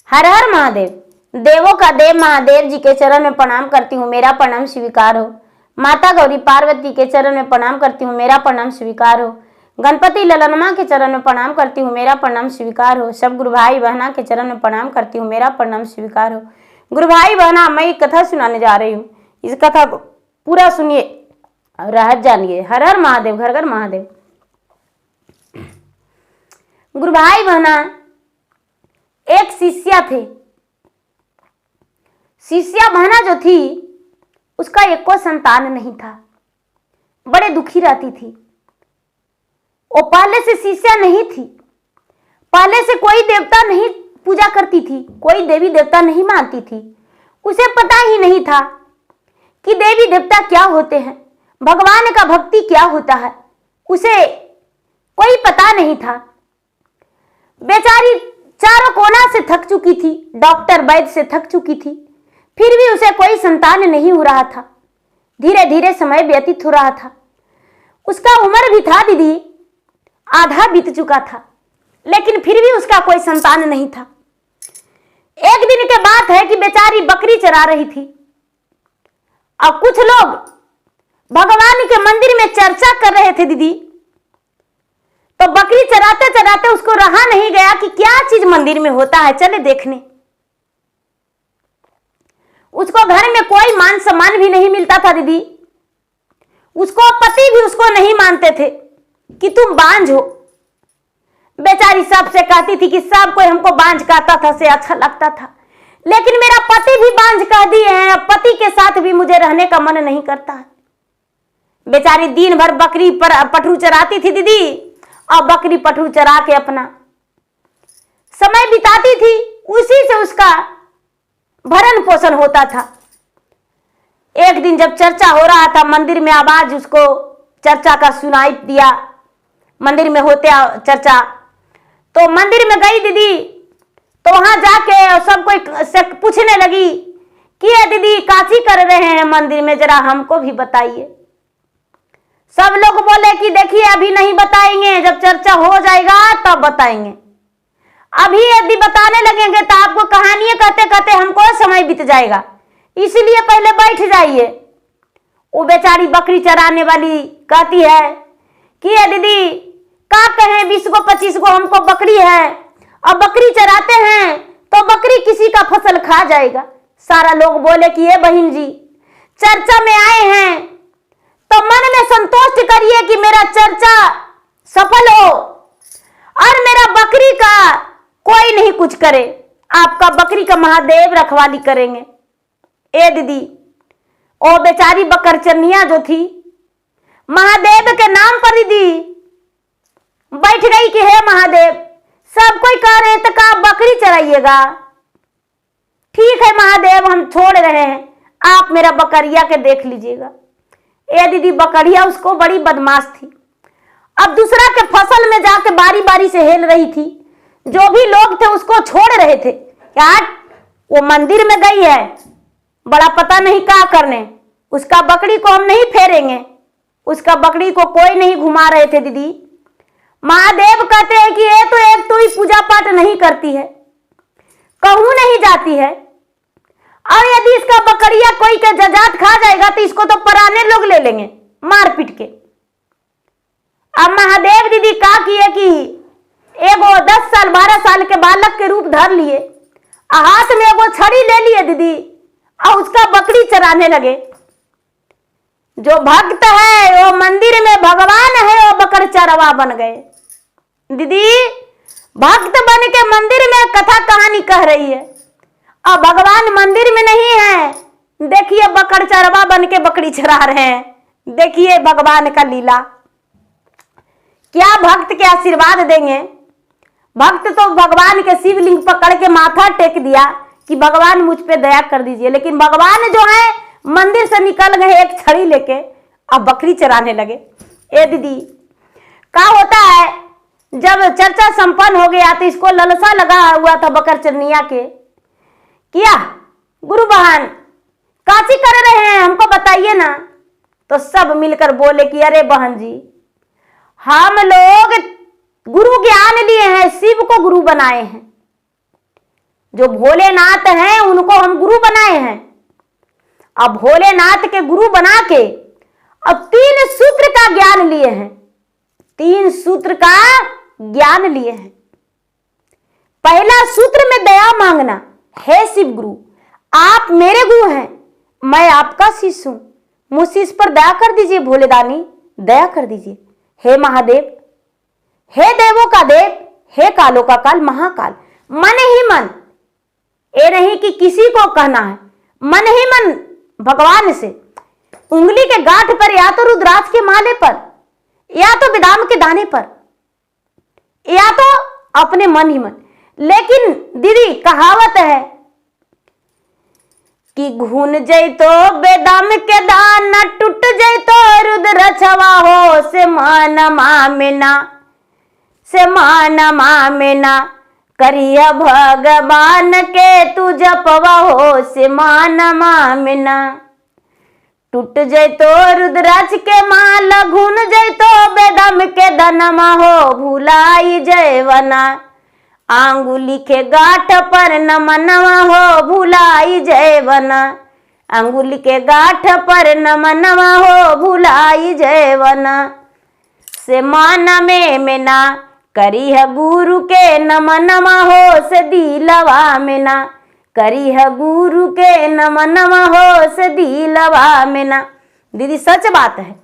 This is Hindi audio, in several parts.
हर हर महादेव। देवों का देव महादेव जी के चरण में प्रणाम करती हूँ, मेरा प्रणाम स्वीकार हो। माता गौरी पार्वती के चरण में प्रणाम करती हूँ, मेरा प्रणाम स्वीकार हो। गणपति ललनमा के चरण में प्रणाम करती हूँ, मेरा प्रणाम स्वीकार हो। सब गुरु भाई बहना के चरण में प्रणाम करती हूँ, मेरा प्रणाम स्वीकार हो। गुरु भाई बहना, मैं एक कथा सुनाने जा रही हूँ, इस कथा को पूरा सुनिए और राहत जानिए। हर हर महादेव, घर घर महादेव। गुरु भाई बहना, एक शिष्या थे। शिष्या बहना जो थी उसका एक को संतान नहीं था, बड़े दुखी रहती थी। वो पहले से शिष्या नहीं थी, पहले से कोई देवता नहीं पूजा करती थी, कोई देवी देवता नहीं मानती थी। उसे पता ही नहीं था कि देवी देवता क्या होते हैं, भगवान का भक्ति क्या होता है, उसे कोई पता नहीं था। बेचारी चारों कोना से थक चुकी थी, डॉक्टर वैद्य से थक चुकी थी, फिर भी उसे कोई संतान नहीं हो रहा था। धीरे धीरे समय व्यतीत हो रहा था। उसका उम्र भी था दीदी, आधा बीत चुका था, लेकिन फिर भी उसका कोई संतान नहीं था। एक दिन की बात है कि बेचारी बकरी चरा रही थी और कुछ लोग भगवान के मंदिर में चर्चा कर रहे थे दीदी। तो बकरी चराते चराते उसको रहा नहीं गया कि क्या चीज मंदिर में होता है, चले देखने। उसको घर में कोई मान सम्मान भी नहीं मिलता था दीदी। उसको पति भी उसको नहीं मानते थे कि तुम बांझ हो। बेचारी सबसे कहती थी कि सब कोई हमको बांझ कहता था से अच्छा लगता था, लेकिन मेरा पति भी बांझ कह दिए हैं, अब पति के साथ भी मुझे रहने का मन नहीं करता है। बेचारी दिन भर बकरी पर पठरू चराती थी दीदी, और बकरी पठरू चरा के अपना समय बिताती थी, उसी से उसका भरण पोषण होता था। एक दिन जब चर्चा हो रहा था, मंदिर में आवाज उसको चर्चा का सुनाई दिया, मंदिर में होते चर्चा, तो मंदिर में गई दीदी। तो वहां जाके सब कोई से पूछने लगी कि ये दीदी काची कर रहे हैं मंदिर में, जरा हमको भी बताइए। सब लोग बोले कि देखिए अभी नहीं बताएंगे, जब चर्चा हो जाएगा तब बताएंगे। अभी यदि बताने लगेंगे तो आपको कहानियां कहते कहते हमको समय बीत जाएगा, इसलिए पहले बैठ जाइए। वो बेचारी बकरी चराने वाली कहती है कि ये दीदी का कहें, 20 को 25 को हमको बकरी है, और बकरी चराते हैं तो बकरी किसी का फसल खा जाएगा। सारा लोग बोले कि ये बहन जी चर्चा में आए हैं तो मन में संतुष्ट करिए कि मेरा चर्चा सफल हो और मेरा बकरी का कोई नहीं कुछ करे, आपका बकरी का महादेव रखवाली करेंगे। ए दीदी, ओ बेचारी बकरचनिया जो थी, महादेव के नाम पर दीदी बैठ गई कि हे महादेव, सब कोई कह रहे तो का बकरी चराइएगा, ठीक है महादेव हम छोड़ रहे हैं, आप मेरा बकरिया के देख लीजिएगा। ए दीदी, बकरिया उसको बड़ी बदमाश थी। अब दूसरा के फसल में जाके बारी बारी से हेल रही थी। जो भी लोग थे उसको छोड़ रहे थे, यार वो मंदिर में गई है, बड़ा पता नहीं क्या करने, उसका बकरी को हम नहीं फेरेंगे। उसका बकरी को कोई नहीं घुमा रहे थे दीदी। महादेव कहते हैं कि ये तो एक तो ही पूजा पाठ नहीं करती है, कहूं नहीं जाती है, और यदि इसका बकरिया कोई के जजात खा जाएगा तो इसको तो पराने लोग ले लेंगे मार पीट के। अब महादेव दीदी का किए कि एगो 10 साल 12 साल के बालक के रूप धर लिए, हाथ में एगो छड़ी ले लिए दीदी, और उसका बकरी चराने लगे। जो भक्त है वो मंदिर में भगवान है, वो बकर चरवा बन गए दीदी। भक्त बन के मंदिर में कथा कहानी कह रही है, और भगवान मंदिर में नहीं है। देखिए बकर चरवा बन के बकरी चरा रहे हैं, देखिए भगवान का लीला। क्या भक्त के आशीर्वाद देंगे। भक्त तो भगवान के शिवलिंग पकड़ के माथा टेक दिया कि भगवान मुझ पे दया कर दीजिए, लेकिन भगवान जो है मंदिर से निकल गए एक छड़ी लेके, अब बकरी चराने लगे। ए दीदी, क्या होता है जब चर्चा संपन्न हो गया तो इसको ललसा लगा हुआ था बकरचनिया के, किया गुरु बहन काची कर रहे हैं हमको बताइए ना। तो सब मिलकर बोले कि अरे बहन जी, हम लोग गुरु ज्ञान लिए हैं, शिव को गुरु बनाए हैं। जो भोलेनाथ हैं उनको हम गुरु बनाए हैं। अब भोलेनाथ के गुरु बना के अब 3 सूत्र का ज्ञान लिए हैं, 3 सूत्र का ज्ञान लिए हैं। पहला सूत्र में दया मांगना, हे शिव गुरु आप मेरे गुरु हैं, मैं आपका शिष्य हूं, मुझसे इस पर दया कर दीजिए भोलेदानी, दया कर दीजिए। हे महादेव, हे देवों का देव, हे कालों का काल महाकाल। मन ही मन, ये नहीं कि किसी को कहना है, मन ही मन भगवान से उंगली के गांठ पर या तो रुद्राक्ष के माले पर या तो बादाम के दाने पर या तो अपने मन ही मन। लेकिन दीदी कहावत है कि घुन जैतो बेदाम के दाना, टूट जैतो रुद्रछवा हो, से मान मामेना, से मान मामेना, करिया भगवान के तू जपवा हो, से मान मामेना। टूट जैतो रुद्राक्ष के माला, घुन जैतो बेदम के दनमा हो, भुलाई जयवना, आंगुली के गांठ पर नमनवा हो, भुलाई जयवना, आंगुली के गांठ पर नमनवा हो, भुलाई जयवना। से मान में मेना, करी है गुरु के नमनवा हो, से दिलवा में ना, करी है गुरु के नमनवा हो, से दिलवा में ना। दीदी सच बात है,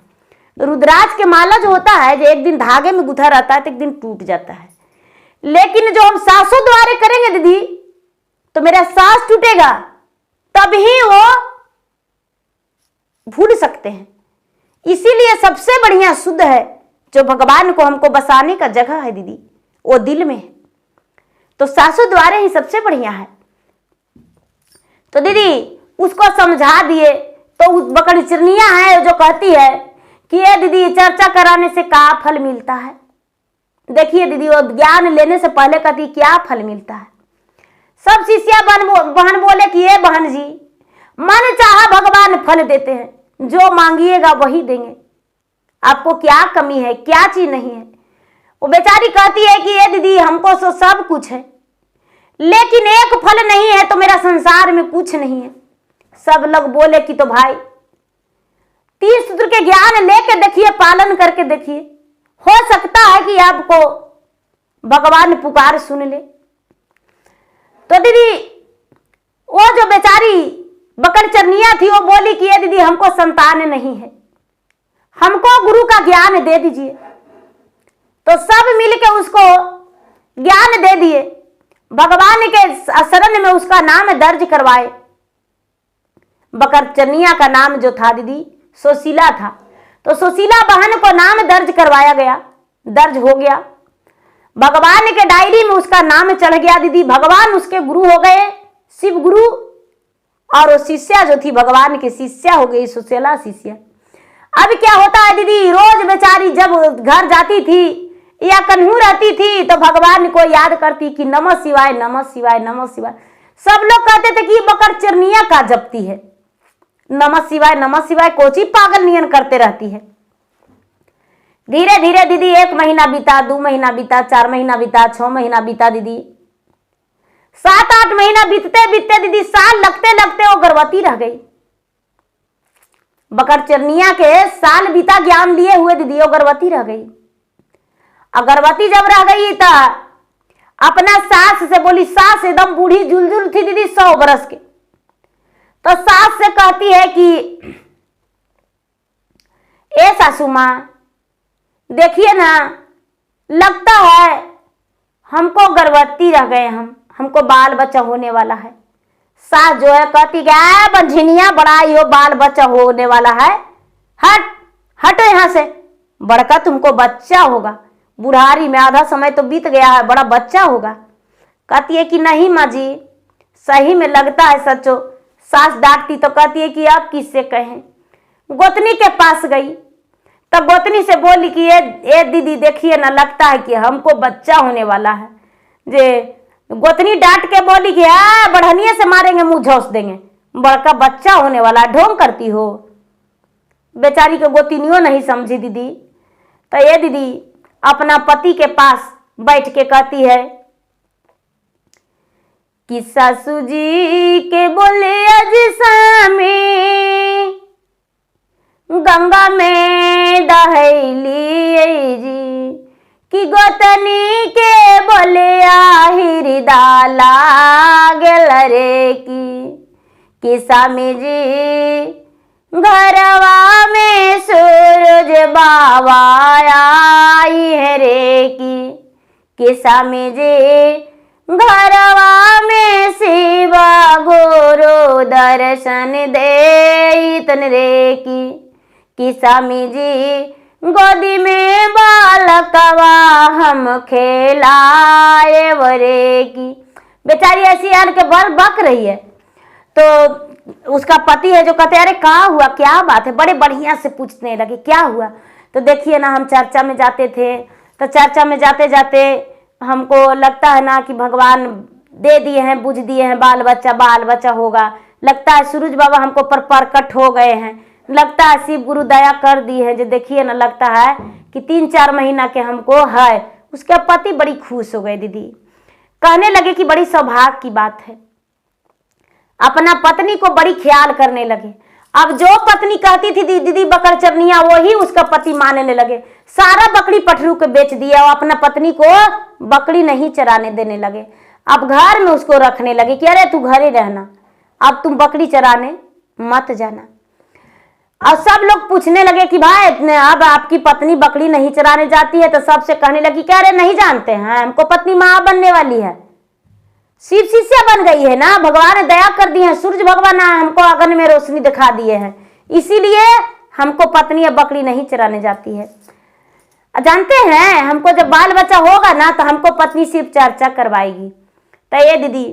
रुद्राक्ष के माला जो होता है, जो एक दिन धागे में गुथा रहता है तो एक दिन टूट जाता है। लेकिन जो हम सांसों द्वारे करेंगे दीदी, तो मेरा सांस टूटेगा तभी वो भूल सकते हैं। इसीलिए सबसे बढ़िया शुद्ध है जो भगवान को हमको बसाने का जगह है दीदी, वो दिल में है। तो सांसों द्वारे ही सबसे बढ़िया है। तो दीदी उसको समझा दिए। तो उस बकड़चरनिया है जो कहती है कि ये दीदी चर्चा कराने से क्या फल मिलता है। देखिए दीदी, वो ज्ञान लेने से पहले कहती क्या फल मिलता है। सब शिष्या बहन बोले कि ये बहन जी, मन चाहा भगवान फल देते हैं, जो मांगिएगा वही देंगे, आपको क्या कमी है, क्या चीज नहीं है। वो बेचारी कहती है कि ये दीदी हमको तो सब कुछ है, लेकिन एक फल नहीं है, तो मेरा संसार में कुछ नहीं है। सब लोग बोले कि तो भाई 3 सूत्र के ज्ञान लेके देखिए, पालन करके देखिए, हो सकता है कि आपको भगवान पुकार सुन ले। तो दीदी वो जो बेचारी बकड़चरनिया थी, वो बोली कि ये दीदी हमको संतान नहीं है, हमको गुरु का ज्ञान दे दीजिए। तो सब मिलके उसको ज्ञान दे दिए, भगवान के शरण में उसका नाम दर्ज करवाए। बकड़चरनिया का नाम जो था दीदी सुशीला था। तो सुशीला बहन को नाम दर्ज करवाया गया, दर्ज हो गया, भगवान के डायरी में उसका नाम चढ़ गया दीदी। भगवान उसके गुरु हो गए, शिव गुरु, और वो शिष्या जो थी भगवान की शिष्या हो गई, सुशीला शिष्या। अब क्या होता है दीदी, रोज बेचारी जब घर जाती थी या कन्हू रहती थी तो भगवान को याद करती कि नमः शिवाय नमः शिवाय नमः शिवाय। सब लोग कहते थे कि बकड़चरनिया का जपती है, नमः शिवाय कोची पागल नियन करते रहती है। धीरे धीरे दीदी 1 महीना बीता, 2 महीना बीता, 4 महीना बीता, 6 महीना बीता दीदी, 7-8 महीना बीतते बीतते दीदी साल लगते लगते वो गर्भवती रह गई। बकड़चरनिया के साल बीता ज्ञान लिए हुए दीदी, वो गर्भवती रह गई। गर्भवती जब रह गई तो अपना सास से बोली, सास एकदम बूढ़ी जुलजुल थी दीदी 100 बरस के। तो सास से कहती है कि ए सासू माँ, देखिए ना, लगता है हमको गर्भवती रह गए, हमको बाल बच्चा होने वाला है। सास जो है कहती क्या बंझिनिया बड़ाई हो, बाल बच्चा होने वाला है, हटो यहाँ से, बड़का तुमको बच्चा होगा, बुढ़ारी में आधा समय तो बीत गया है, बड़ा बच्चा होगा। कहती है कि नहीं माँ जी, सही में लगता है सचो। सास डांटती तो कहती है कि आप किससे कहें। गोतनी के पास गई, तब गोतनी से बोली कि ये दीदी देखिए ना, लगता है कि हमको बच्चा होने वाला है। जे गोतनी डांट के बोली कि बढ़निया से मारेंगे, मुंह झोंस देंगे, बड़का बच्चा होने वाला, ढोंग करती हो। बेचारी को गोतनियों नहीं समझी दीदी। तो ये दीदी अपना पति के पास बैठ के कहती है कि सासू जी के बोले अज सामे गंगा में दहली जी, कि गोतनी के बोले आहिर डाला गेल रे कि स्वामी जी घरवा में सूरज बाबा आई है रे कि स्वामी जी घरवा में शिव गुरु दर्शन दे तन रे कि स्वामी जी गोदी में बालकवा हम खेलाए वरे की। बेचारी ऐसी यार के बल बक रही है, तो उसका पति है जो कहते अरे कहाँ हुआ, क्या बात है, बड़े बढ़िया से पूछने लगे क्या हुआ। तो देखिए ना, हम चर्चा में जाते थे, तो चर्चा में जाते जाते हमको लगता है ना कि भगवान दे दिए हैं, बुझ दिए हैं, बाल बच्चा होगा। लगता है सूरज बाबा हमको पर प्रकट हो गए हैं, लगता है शिव गुरु दया कर दी है। जो देखिए ना, लगता है कि 3-4 महीना के हमको है। उसके पति बड़ी खुश हो गए दीदी, कहने लगे कि बड़ी सौभाग्य की बात है, अपना पत्नी को बड़ी ख्याल करने लगे। अब जो पत्नी कहती थी दीदी बकरी चरनिया, वही उसका पति मानने लगे। सारा बकरी पठरू के बेच दिया और अपना पत्नी को बकरी नहीं चराने देने लगे। अब घर में उसको रखने लगे कि अरे तू घरे रहना, अब तुम बकरी चराने मत जाना। और सब लोग पूछने लगे कि भाई अब आपकी पत्नी बकरी नहीं चराने जाती है, तो सबसे कहने लगी कि अरे नहीं जानते हैं, हमको पत्नी माँ बनने वाली है, शिव शिष्या बन गई है ना, भगवान ने दया कर दी है, सूर्य भगवान हमको आंगन में रोशनी दिखा दिए हैं, इसीलिए हमको पत्नी अब बकरी नहीं चराने जाती है। जानते हैं हमको जब बाल बच्चा होगा ना तो हमको पत्नी शिव चर्चा करवाएगी। तो ये दीदी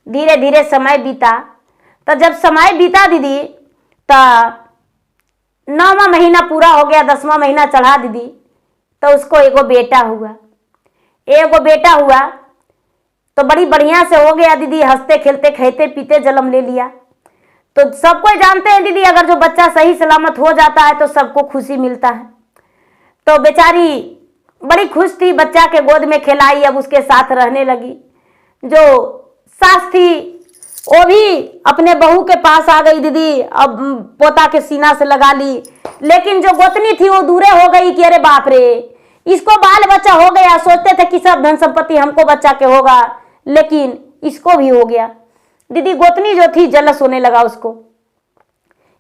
धीरे धीरे समय बीता। तो जब समय बीता दीदी, तो 9वां महीना पूरा हो गया, 10वां महीना चढ़ा दीदी, तो उसको एगो बेटा हुआ। तो बड़ी बढ़िया से हो गया दीदी, हंसते खेलते खाते पीते जन्म ले लिया। तो सबको जानते हैं दीदी, अगर जो बच्चा सही सलामत हो जाता है तो सबको खुशी मिलता है। तो बेचारी बड़ी खुश थी, बच्चा के गोद में खिलाई, अब उसके साथ रहने लगी। जो सास थी वो भी अपने बहू के पास आ गई दीदी, अब पोता के सीना से लगा ली। लेकिन जो गोतनी थी वो दूरे हो गई कि अरे बाप रे, इसको बाल बच्चा हो गया। सोचते थे कि सब धन संपत्ति हमको बच्चा के होगा, लेकिन इसको भी हो गया। दीदी गोतनी जो थी जलस होने लगा उसको।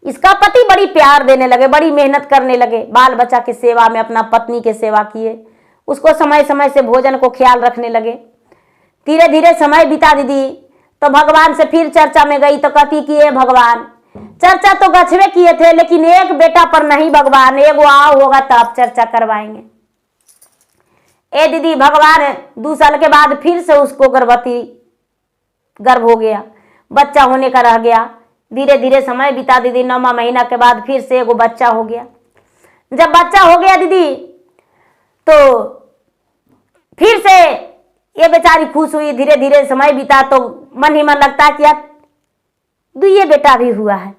इसका पति बड़ी प्यार देने लगे, बड़ी मेहनत करने लगे, बाल बच्चा के सेवा में अपना पत्नी के सेवा किए, उसको समय समय से भोजन को ख्याल रखने लगे। धीरे धीरे समय बीता दीदी, तो भगवान से फिर चर्चा में गई। तो कहती कि ये भगवान, चर्चा तो गछवे किए थे, लेकिन एक बेटा पर नहीं भगवान, एगो आओ होगा तब चर्चा करवाएंगे। ए दीदी भगवान 2 साल के बाद फिर से उसको गर्भ हो गया, बच्चा होने का रह गया। धीरे धीरे समय बीता दीदी, 9वां महीना के बाद फिर से एगो बच्चा हो गया। जब बच्चा हो गया दीदी, तो फिर से ये बेचारी खुश हुई। धीरे धीरे समय बीता तो मन ही मन लगता है कि यार 2 बेटा भी हुआ है,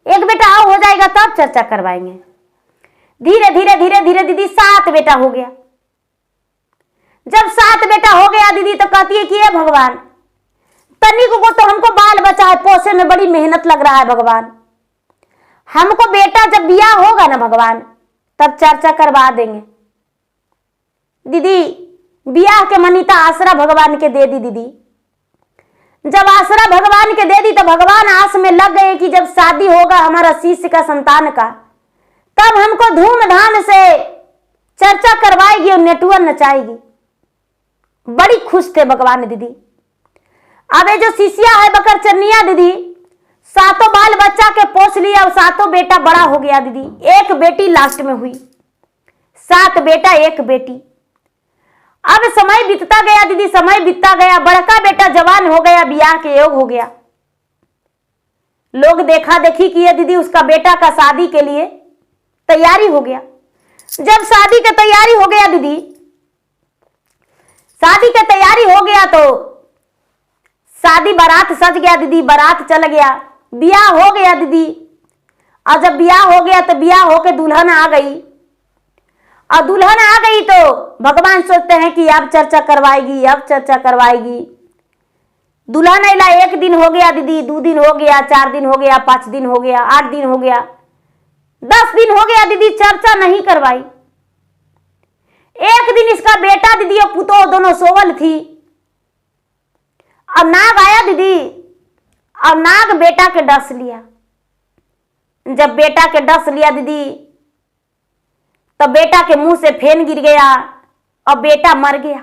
एक बेटा और हो जाएगा तब चर्चा करवाएंगे। धीरे धीरे धीरे धीरे दीदी 7 बेटा हो गया। जब 7 बेटा हो गया दीदी, तो कहती है कि ये भगवान, तनिक को तो हमको बाल बच्चा है, पोसे में बड़ी मेहनत लग रहा है भगवान, हमको बेटा जब ब्याह होगा ना भगवान तब चर्चा करवा देंगे। दीदी ब्याह के मनीता आसरा भगवान के दे दी दीदी। जब आसरा भगवान के दे दी तो भगवान आस में लग गए कि जब शादी होगा हमारा शिष्य का, संतान का, तब हमको धूमधाम से चर्चा करवाएगी और नेटुआ नचाएगी। बड़ी खुश थे भगवान दीदी। अब ये जो शिष्या है बकर चरनिया दीदी, 7 बाल बच्चा के पोस लिया और 7 बेटा बड़ा हो गया दीदी। एक बेटी लास्ट में हुई, 7 बेटा 1 बेटी। अब समय बीतता गया दीदी, समय बीतता गया, बड़का बेटा जवान हो गया, ब्याह के योग हो गया। लोग देखा देखी किए दीदी, उसका बेटा का शादी के लिए तैयारी हो गया। जब शादी की तैयारी हो गया दीदी, शादी की तैयारी हो गया तो शादी बारात सज गया दीदी, बारात चल गया, ब्याह हो गया दीदी। और जब ब्याह हो गया तो ब्याह होके दुल्हन आ गई, और दुल्हन आ गई तो भगवान सोचते हैं कि अब चर्चा करवाएगी, अब चर्चा करवाएगी। दुल्हन अला 1 दिन हो गया दीदी, 2 दिन हो गया, 4 दिन हो गया, 5 दिन हो गया, 8 दिन हो गया, 10 दिन हो गया दीदी, चर्चा नहीं करवाई। एक दिन इसका बेटा दीदी और पुतो दोनों सोवल थी। अब नाग आया दीदी, अब नाग बेटा के डस लिया। जब बेटा के डस लिया दीदी, तब बेटा के मुंह से फेन गिर गया और बेटा मर गया।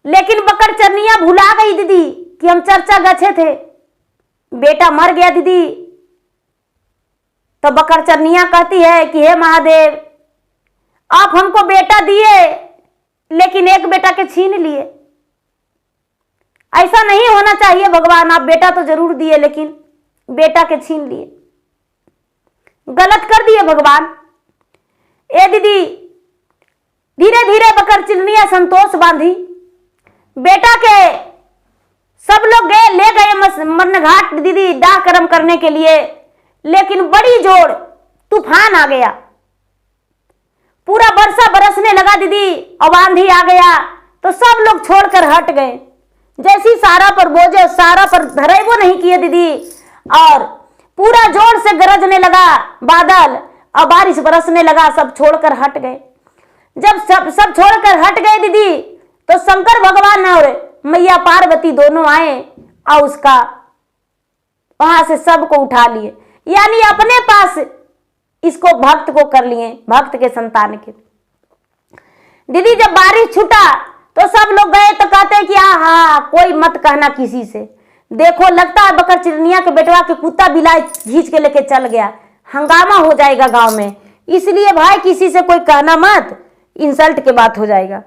लेकिन बकरचरनिया भुला गई दीदी कि हम चर्चा गछे थे। बेटा मर गया दीदी, तो बकरचरनिया कहती है कि हे महादेव, आप हमको बेटा दिए लेकिन एक बेटा के छीन लिए। ऐसा नहीं होना चाहिए भगवान, आप बेटा तो जरूर दिए लेकिन बेटा के छीन लिए, गलत कर दिए भगवान। ए दीदी, धीरे धीरे बकरचरनिया संतोष बांधी। बेटा के सब लोग गए, ले गए मरण घाट दीदी दाह कर्म करने के लिए। लेकिन बड़ी जोर तूफान आ गया, पूरा वर्षा बरसने लगा दीदी और आंधी आ गया, तो सब लोग छोड़कर हट गए। जैसी सारा पर बोझे, सारा पर धरे वो नहीं किए दीदी, और पूरा जोर से गरजने लगा बादल और बारिश बरसने लगा, सब छोड़कर हट गए। जब सब छोड़कर हट गए दीदी, तो शंकर भगवान और मैया पार्वती दोनों आए और उसका वहां से सबको उठा लिए, यानी अपने पास इसको भक्त को कर लिए, भक्त के संतान के। दीदी जब बारिश छूटा तो सब लोग गए तो कहते कि आहा, कोई मत कहना किसी से, देखो लगता है बकरचरनिया के बेटवा के कुत्ता बिलाई खींच के लेके चल गया, हंगामा हो जाएगा गांव में, इसलिए भाई किसी से कोई कहना मत, इंसल्ट के बात हो जाएगा।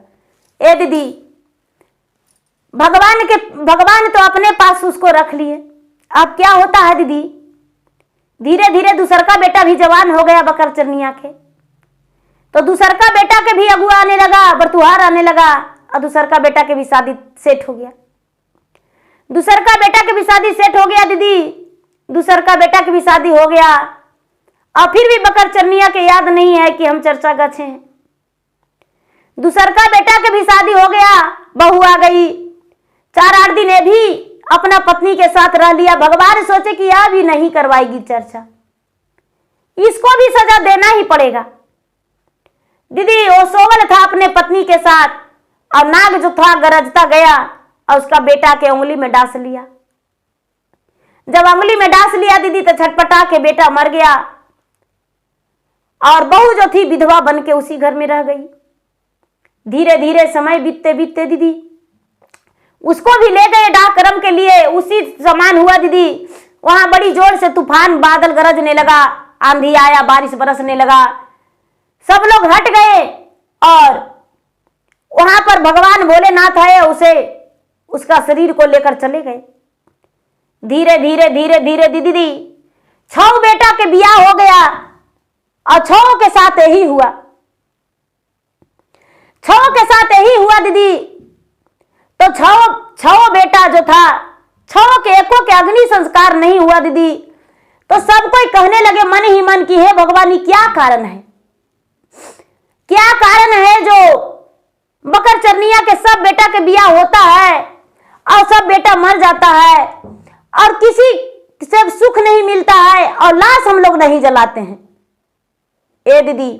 ए दीदी, भगवान तो अपने पास उसको रख लिए। अब क्या होता है दीदी, धीरे धीरे दूसर का बेटा भी जवान हो गया बकरचरनिया के, तो दूसर का बेटा के भी अगुआ आने लगा, बरतुहार आने लगा, और दूसर का बेटा के भी शादी सेट हो गया। दूसर का बेटा के भी शादी सेट हो गया दीदी, दूसर का बेटा की भी शादी हो गया, और फिर भी बकरचरनिया के याद नहीं है कि हम चर्चा गछे हैं। दूसर का बेटा के भी शादी हो गया, बहू आ गई, 4-8 दिन ये भी अपना पत्नी के साथ रह लिया। भगवान सोचे कि यह भी नहीं करवाएगी चर्चा, इसको भी सजा देना ही पड़ेगा। दीदी वो सोवल था अपने पत्नी के साथ, और नाग जो था गरजता गया और उसका बेटा के उंगली में डांस लिया। जब उंगली में डांस लिया दीदी, तो छटपटा के बेटा मर गया, और बहू जो थी विधवा बन के उसी घर में रह गई। धीरे धीरे समय बीतते बीतते दीदी उसको भी ले गए डाक कर्म के लिए। उसी समान हुआ दीदी, वहां बड़ी जोर से तूफान, बादल गरजने लगा, आंधी आया, बारिश बरसने लगा, सब लोग हट गए, और वहां पर भगवान भोलेनाथ आए, उसे उसका शरीर को लेकर चले गए। धीरे धीरे धीरे धीरे दीदी 6 बेटा के बियाह हो गया, और 6 के साथ यही हुआ, 6 के साथ यही हुआ दीदी। तो 6 बेटा जो था, 6 के एको के अग्नि संस्कार नहीं हुआ दीदी। तो सब कोई कहने लगे मन ही मन की, हे भगवान, क्या कारण है, क्या कारण है जो बकरचरनिया के सब बेटा के बियाह होता है और सब बेटा मर जाता है, और किसी से सुख नहीं मिलता है, और लाश हम लोग नहीं जलाते हैं। ए दीदी,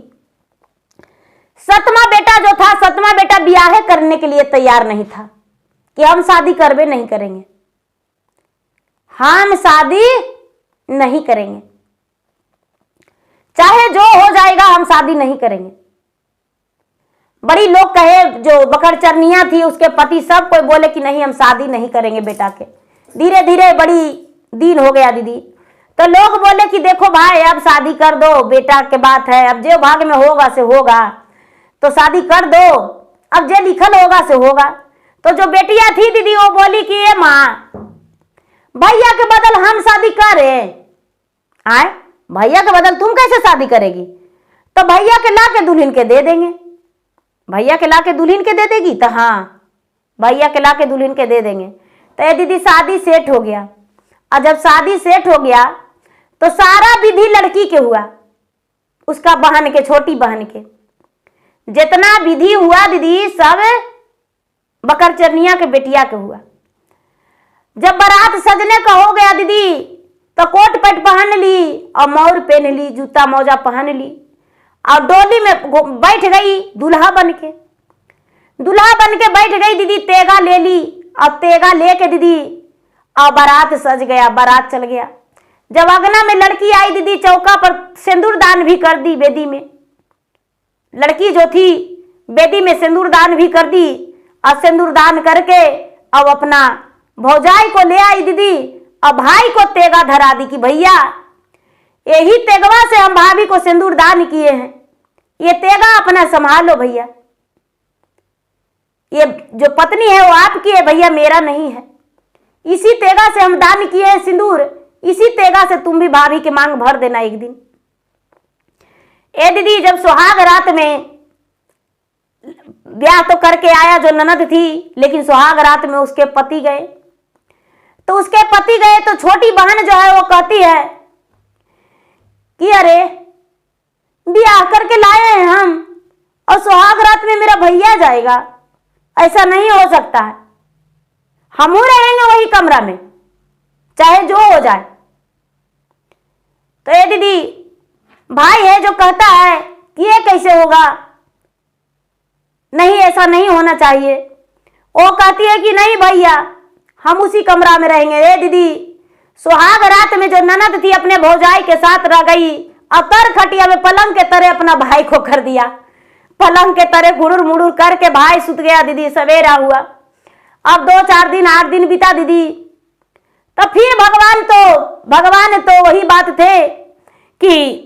7वां बेटा जो था, 7वां बेटा बियाह करने के लिए तैयार नहीं था कि हम शादी करबे नहीं करेंगे, हम शादी नहीं करेंगे, चाहे जो हो जाएगा हम शादी नहीं करेंगे। बड़ी लोग कहे, जो बकरचरनिया थी उसके पति सब कोई बोले कि नहीं हम शादी नहीं करेंगे बेटा के। धीरे धीरे बड़ी दिन हो गया दीदी, तो लोग बोले कि देखो भाई अब शादी कर दो, बेटा के बात है, अब जो भाग्य में होगा से होगा, तो शादी कर दो, अब जो लिखल होगा से होगा। तो जो बेटियां थी दीदी वो बोली कि ये माँ, भैया के बदल हम शादी करें, आए भैया के बदल तुम कैसे शादी करेगी, तो भैया के ला के दुल्हन के दे देंगे, भैया के ला के दुल्हन के दे देगी, तो हाँ भैया के ला के दुल्हन के दे देंगे। तो ये दीदी शादी सेट हो गया, और जब शादी सेट हो गया तो सारा विधि लड़की के हुआ, उसका बहन के, छोटी बहन के, जितना विधि हुआ दीदी सब बकरचरनिया के बेटिया के हुआ। जब बारात सजने का हो गया दीदी तो कोट पैंट पहन ली और मोर पहन ली, जूता मोजा पहन ली और डोली में बैठ गई दूल्हा बन के। दूल्हा बन के बैठ गई दीदी, तेगा ले ली और तेगा लेके दीदी और बारात सज गया, बारात चल गया। जब अगना में लड़की आई दीदी, चौका पर सिंदूर दान भी कर दी बेदी में। लड़की जो थी बेदी में सिंदूर दान भी कर दी और सिंदूर दान करके अब अपना भौजाई को ले आई दीदी और भाई को तेगा धरा दी कि भैया यही तेगवा से हम भाभी को सिंदूर दान किए हैं, ये तेगा अपना संभालो भैया, ये जो पत्नी है वो आपकी है भैया, मेरा नहीं है। इसी तेगा से हम दान किए हैं सिंदूर, इसी तेगा से तुम भी भाभी की मांग भर देना एक दिन। ए दीदी जब सुहाग रात में ब्याह तो करके आया जो ननद थी, लेकिन सुहाग रात में उसके पति गए। तो उसके पति गए तो छोटी बहन जो है वो कहती है कि अरे ब्याह करके लाए हैं हम और सुहाग रात में मेरा भैया जाएगा, ऐसा नहीं हो सकता है, हम रहेंगे वही कमरा में चाहे जो हो जाए। तो ये दीदी भाई है जो कहता है कि ये कैसे होगा, नहीं ऐसा नहीं होना चाहिए। वो कहती है कि नहीं भैया हम उसी कमरा में रहेंगे। ये दीदी सुहाग रात में जो ननद थी अपने भौजाई के साथ रह गई और तर खटिया में पलंग के तरह अपना भाई को कर दिया, पलंग के तरह गुड़ुर मुड़ुर करके भाई सुत गया दीदी। सवेरा हुआ, अब 2-4 दिन 8 दिन बीता दीदी, तो फिर भगवान तो वही बात थे कि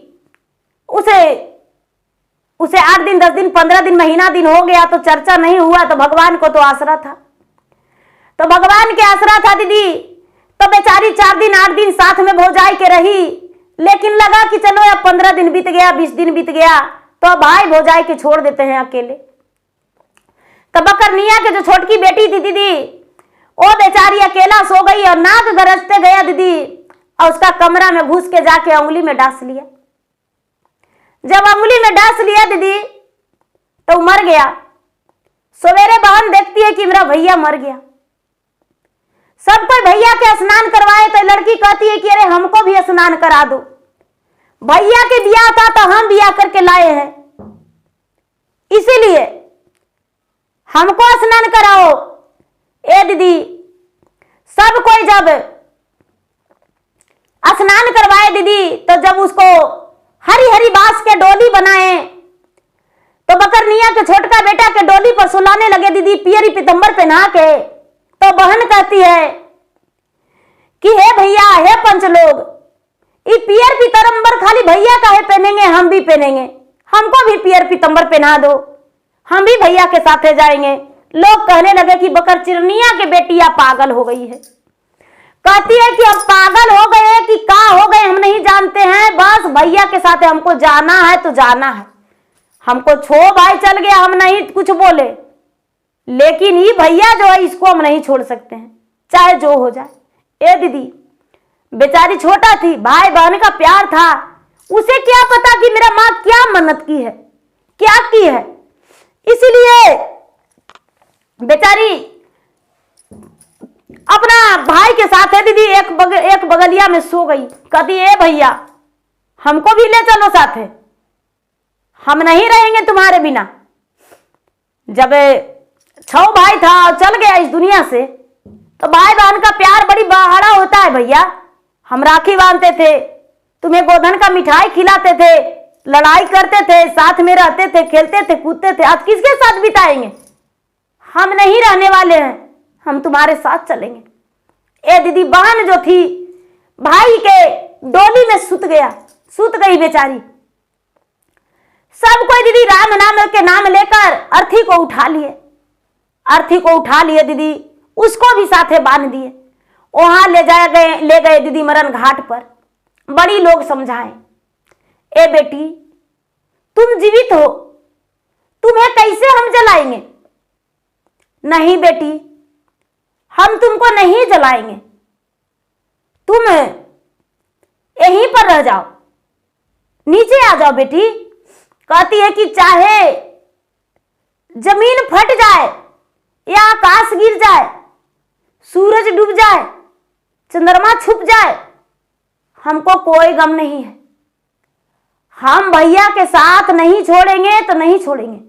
उसे 8 दिन 10 दिन 15 दिन महीना दिन हो गया तो चर्चा नहीं हुआ। तो भगवान को तो आसरा था, तो भगवान के आसरा था दीदी। तो बेचारी 4 दिन 8 दिन साथ में भौजाई के रही, लेकिन लगा कि चलो अब 15 दिन बीत गया 20 दिन बीत गया तो अब भाई भौजाई के छोड़ देते हैं अकेले। तो बकरनिया के जो छोटकी बेटी थी दीदी, वो बेचारी अकेला सो गई और नाक गरजते गया दीदी और उसका कमरा में घुस के जाके उंगली में डांस लिया। जब उंगली में डांस लिया दीदी तो मर गया। सवेरे बहन देखती है कि मेरा भैया मर गया। सब कोई भैया के स्नान करवाए तो लड़की कहती है कि अरे हमको भी स्नान करा दो, भैया के ब्याह था तो हम ब्याह करके लाए हैं, इसीलिए हमको स्नान कराओ। ए दीदी सब कोई जब स्नान करवाए दीदी तो जब उसको हरी हरी बांस के डोली बनाए तो बकरनिया के छोटका बेटा के डोली पर सुलाने लगे दीदी पियरी पीतंबर पहना के। तो बहन कहती है कि हे भैया हे पंच लोग, ये पियर पीतंबर खाली भैया का है पहनेंगे, हम भी पहनेंगे, हमको भी पियर पीतंबर पहना दो, हम भी भैया के साथ जाएंगे। लोग कहने लगे कि बकरचिरनिया के बेटिया पागल हो गई है। कहती है कि अब पागल हो गए कि का हो गए हम नहीं जानते हैं, बस भैया के साथ हमको जाना है तो जाना है, हमको छो भाई चल गया हम नहीं कुछ बोले, लेकिन ये भैया जो है इसको हम नहीं छोड़ सकते हैं चाहे जो हो जाए। ए दीदी बेचारी छोटा थी, भाई बहन का प्यार था, उसे क्या पता कि मेरा माँ क्या मन्नत की है क्या की है, इसीलिए बेचारी अपना भाई के साथ है दीदी एक बगलिया में सो गई। कहती ए भैया हमको भी ले चलो साथे, हम नहीं रहेंगे तुम्हारे बिना। जब 6 भाई था और चल गया इस दुनिया से तो भाई बहन का प्यार बड़ी बड़ा होता है भैया। हम राखी बांधते थे, तुम्हें गोधन का मिठाई खिलाते थे, लड़ाई करते थे, साथ में रहते थे, खेलते थे, कूदते थे, आज किसके साथ बिताएंगे? हम नहीं रहने वाले हैं, हम तुम्हारे साथ चलेंगे। ए दीदी बहन जो थी भाई के डोली में सुत गई बेचारी। सब कोई दीदी राम नाम के नाम लेकर अर्थी को उठा लिए दीदी, उसको भी साथे बांध दिए। वहां ले गए दीदी मरण घाट पर। बड़ी लोग समझाए, ए बेटी तुम जीवित हो, तुम्हें कैसे हम जलाएंगे? नहीं बेटी हम तुमको नहीं जलाएंगे, तुम यहीं पर रह जाओ, नीचे आ जाओ बेटी। कहती है कि चाहे जमीन फट जाए या आकाश गिर जाए, सूरज डूब जाए, चंद्रमा छुप जाए, हमको कोई गम नहीं है। हम भैया के साथ नहीं छोड़ेंगे तो नहीं छोड़ेंगे,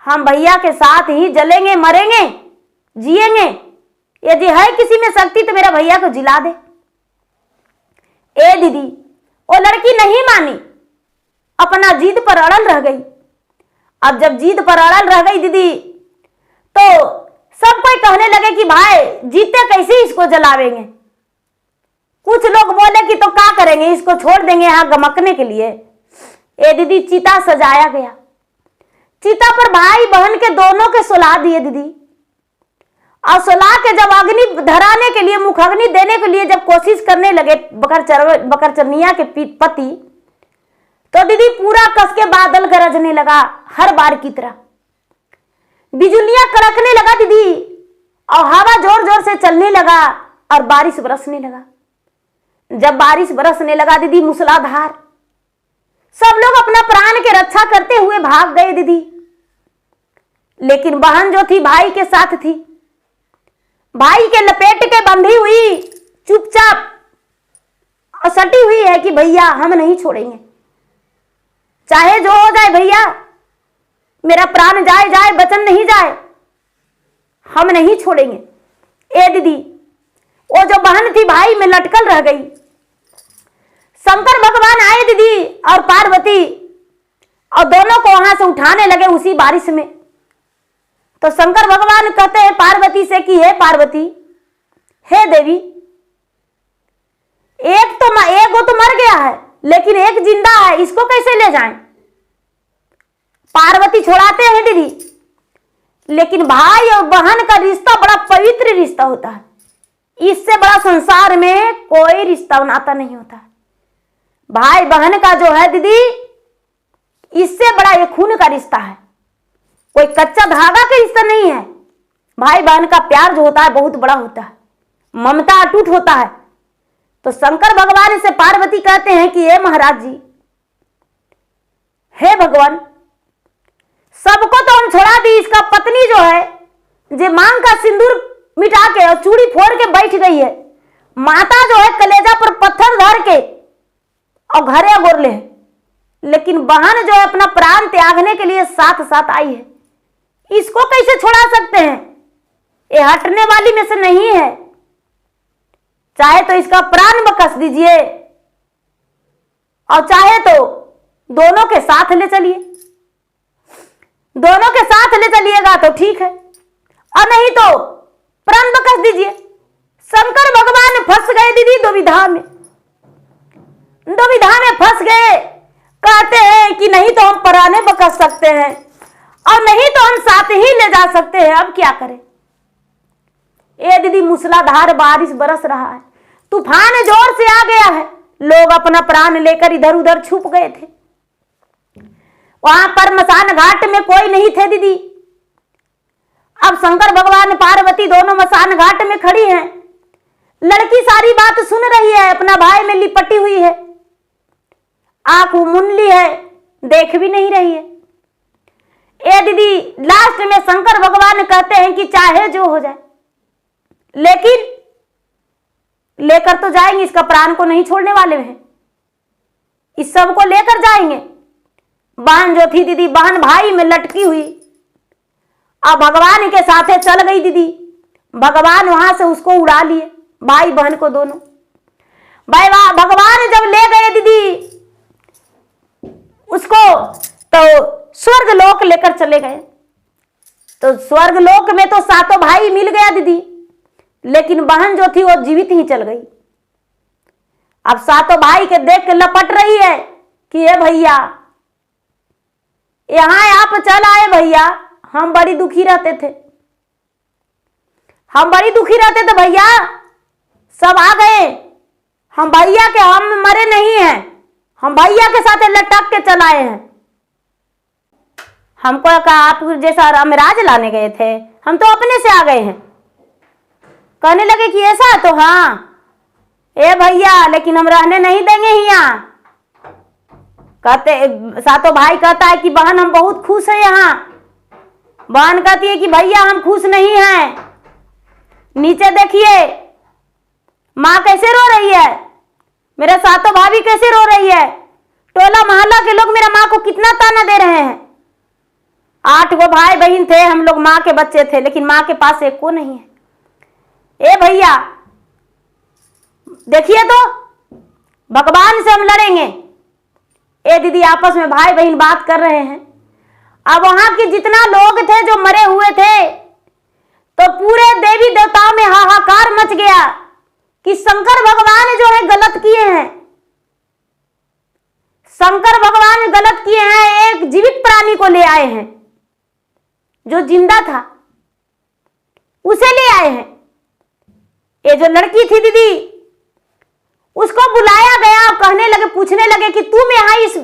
हम भैया के साथ ही जलेंगे, मरेंगे, जिएंगे। यदि है किसी में शक्ति तो मेरा भैया को जिला दे। ए दीदी, वो लड़की नहीं मानी, अपना जिद पर अड़ल रह गई। अब जब जिद पर अड़ल रह गई दीदी, तो सब कोई कहने लगे कि भाई जीते कैसे इसको जलावेंगे। कुछ लोग बोले कि तो क्या करेंगे, इसको छोड़ देंगे यहाँ गमकने के लिए। ए दीदी, चिता सजाया गया। चिता पर भाई बहन के दोनों के सुला दिए दीदी। और सुला के जब अग्नि धराने के लिए, मुख अग्नि देने के लिए जब कोशिश करने लगे बकरचरनिया के पति, तो दीदी पूरा कस के बादल गरजने लगा हर बार की तरह। बिजलियां कड़कने लगा दीदी, और हवा जोर जोर से चलने लगा और बारिश बरसने लगा। जब बारिश बरसने लगा दीदी मूसलाधार, सब लोग अपना प्राण के रक्षा करते हुए भाग गए दीदी। लेकिन बहन जो थी भाई के साथ थी, भाई के लपेट के बंधी हुई, चुपचाप और सटी हुई है कि भैया हम नहीं छोड़ेंगे, चाहे जो हो जाए भैया, मेरा प्राण जाए जाए वचन नहीं जाए, हम नहीं छोड़ेंगे। ए दीदी, वो जो बहन थी भाई में लटकल रह गई। शंकर भगवान आए दीदी और पार्वती, और दोनों को वहां से उठाने लगे उसी बारिश में। तो शंकर भगवान कहते हैं पार्वती से कि हे पार्वती, हे देवी, एक तो मर गया है, लेकिन एक जिंदा है, इसको कैसे ले जाएं? पार्वती छोड़ाते हैं दीदी। लेकिन भाई और बहन का रिश्ता बड़ा पवित्र रिश्ता होता है, इससे बड़ा संसार में कोई रिश्ता नाता नहीं होता है। भाई बहन का जो है दीदी, इससे बड़ा ये खून का रिश्ता है, कोई कच्चा धागा का रिश्ता नहीं है। भाई बहन का प्यार जो होता है बहुत बड़ा होता है, ममता अटूट होता है। तो शंकर भगवान से पार्वती कहते हैं कि हे महाराज जी, हे भगवान, सबको तो हम छोड़ा दी, इसका पत्नी जो है जे मांग का सिंदूर मिटा के और चूड़ी फोड़ के बैठ गई है, माता जो है कलेजा पर पत्थर धर के और घरे गोरले है। लेकिन बहन जो है अपना प्राण त्यागने के लिए साथ साथ आई है, इसको कैसे छोड़ा सकते हैं? ये हटने वाली में से नहीं है, चाहे तो इसका प्राण बकस दीजिए और चाहे तो दोनों के साथ ले चलिए। दोनों के साथ ले चलिएगा तो ठीक है, और नहीं तो प्राण बकस दीजिए। शंकर भगवान फंस गए दीदी दुविधा में, दुविधा में फंस गए। कहते हैं कि नहीं तो हम प्राणे बकस सकते हैं और नहीं तो हम साथ ही ले जा सकते हैं, अब क्या करें? ये दीदी मूसलाधार बारिश बरस रहा है, तूफान जोर से आ गया है, लोग अपना प्राण लेकर इधर उधर छुप गए थे। वहां पर मसान घाट में कोई नहीं थे दीदी। अब शंकर भगवान पार्वती दोनों मसान घाट में खड़ी हैं। लड़की सारी बात सुन रही है, अपना भाई में लिपटी हुई है, आंख मुंडली है, देख भी नहीं रही है। ए दीदी, लास्ट में शंकर भगवान कहते हैं कि चाहे जो हो जाए, लेकिन लेकर तो जाएंगे, इसका प्राण को नहीं छोड़ने वाले हैं, इस सब को लेकर जाएंगे। बहन जो थी दीदी, बहन भाई में लटकी हुई, अब भगवान के साथे चल गई दीदी। भगवान वहां से उसको उड़ा लिए, भाई बहन को दोनों। भाई भगवान जब ले गए दीदी उसको, तो स्वर्ग लोक लेकर चले गए। तो स्वर्ग लोक में तो सातों भाई मिल गया दीदी, लेकिन बहन जो थी वो जीवित ही चल गई। अब सातों भाई के देख के लपट रही है कि ये भैया, यहां आप चल आए भैया, हम बड़ी दुखी रहते थे, हम बड़ी दुखी रहते थे भैया, सब आ गए, हम भैया के, हम मरे नहीं हैं, हम भैया के साथ लटक के चल आए हैं। हमको कहा आप जैसा रामराज लाने गए थे, हम तो अपने से आ गए हैं। कहने लगे कि ऐसा, तो हाँ ए भैया, लेकिन हम रहने नहीं देंगे यहाँ। कहते सातों भाई कहता है कि बहन हम बहुत खुश है यहाँ। बहन कहती है कि भैया हम खुश नहीं हैं, नीचे देखिए माँ कैसे रो रही है, मेरा सातों भाभी कैसे रो रही है, टोला मोहल्ला के लोग मेरा माँ को कितना ताना दे रहे हैं। 8 गो भाई बहन थे, हम लोग माँ के बच्चे थे, लेकिन माँ के पास एक को नहीं है। ए भैया देखिए तो, भगवान से हम लड़ेंगे। ए दीदी आपस में भाई बहन बात कर रहे हैं। अब वहां के जितना लोग थे जो मरे हुए थे, तो पूरे देवी देवताओं में हाहाकार मच गया कि शंकर भगवान जो है गलत किए हैं, शंकर भगवान गलत किए हैं। एक जीवित प्राणी को ले आए हैं, जो जिंदा था उसे ले आए हैं। ये जो लड़की थी दीदी, उसको बुलाया गया और कहने लगे, पूछने लगे कि तुम यहां इस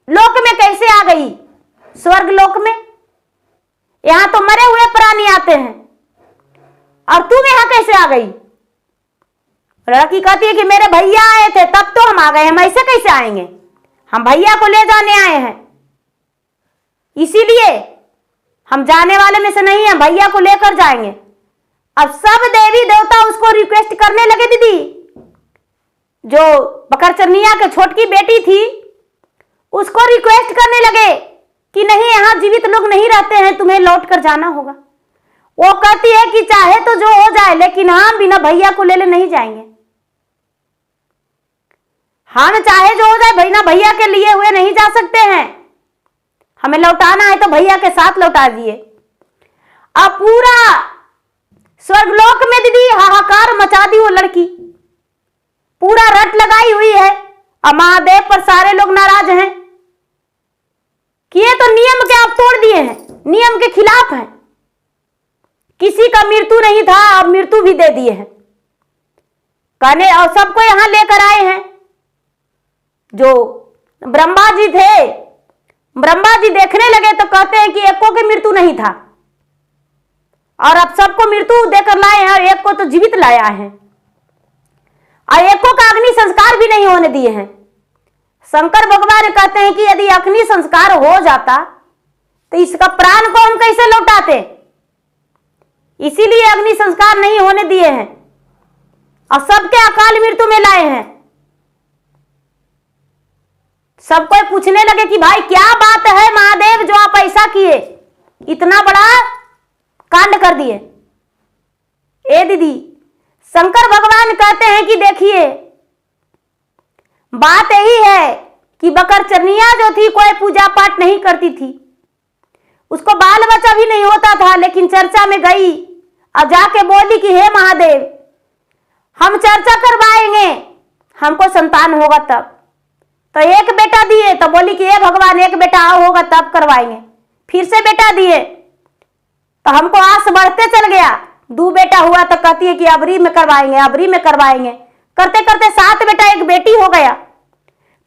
लोक में कैसे आ गई, स्वर्ग लोक में। यहां तो मरे हुए प्राणी आते हैं और तुम यहां कैसे आ गई। लड़की कहती है कि मेरे भैया आए थे तब तो हम आ गए, हम ऐसे कैसे आएंगे, हम भैया को ले जाने आए हैं, इसीलिए हम जाने वाले में से नहीं है, भैया को लेकर जाएंगे। अब सब देवी देवता उसको रिक्वेस्ट करने लगे दीदी। जो बकरचरनिया के छोटकी बेटी थी उसको रिक्वेस्ट करने लगे कि नहीं, यहां जीवित लोग नहीं रहते हैं, तुम्हें लौट कर जाना होगा। वो कहती है कि चाहे तो जो हो जाए, लेकिन हम बिना भैया को ले नहीं जाएंगे। हम चाहे जो हो जाए, बिना भैया के लिए हुए नहीं जा सकते हैं, हमें लौटाना है तो भैया के साथ लौटा दिए। अब पूरा स्वर्गलोक में दीदी हाहाकार मचा दी वो लड़की, पूरा रट लगाई हुई है। अब महादेव पर सारे लोग नाराज हैं कि ये तो नियम के आप तोड़ दिए हैं, नियम के खिलाफ है। किसी का मृत्यु नहीं था, अब मृत्यु भी दे दिए हैं कहने, और सबको यहां लेकर आए हैं। जो ब्रह्मा जी थे, ब्रह्मा जी देखने लगे तो कहते हैं कि एको की मृत्यु नहीं था, और अब सबको मृत्यु देकर लाए हैं और एक को तो जीवित लाया है, और एको का अग्नि संस्कार भी नहीं होने दिए हैं। शंकर भगवान कहते हैं कि यदि अग्नि संस्कार हो जाता तो इसका प्राण को हम कैसे लौटाते, इसीलिए अग्नि संस्कार नहीं होने दिए हैं और सबके अकाल मृत्यु में लाए हैं। सब कोई पूछने लगे कि भाई क्या बात है महादेव, जो आप ऐसा किए, इतना बड़ा कांड कर दिए। ए दीदी, शंकर भगवान कहते हैं कि देखिए, बात यही है कि बकरचरनिया जो थी कोई पूजा पाठ नहीं करती थी, उसको बाल बच्चा भी नहीं होता था, लेकिन चर्चा में गई और जाके बोली कि हे महादेव, हम चर्चा करवाएंगे, हमको संतान होगा तब। तो एक बेटा दिए तो बोली कि हे भगवान, एक बेटा आओ होगा तब करवाएंगे। फिर से बेटा दिए तो हमको आस बढ़ते चल गया, 2 बेटा हुआ तो कहती है कि अबरी में करवाएंगे, अबरी में करवाएंगे। करते करते 7 बेटा 1 बेटी हो गया।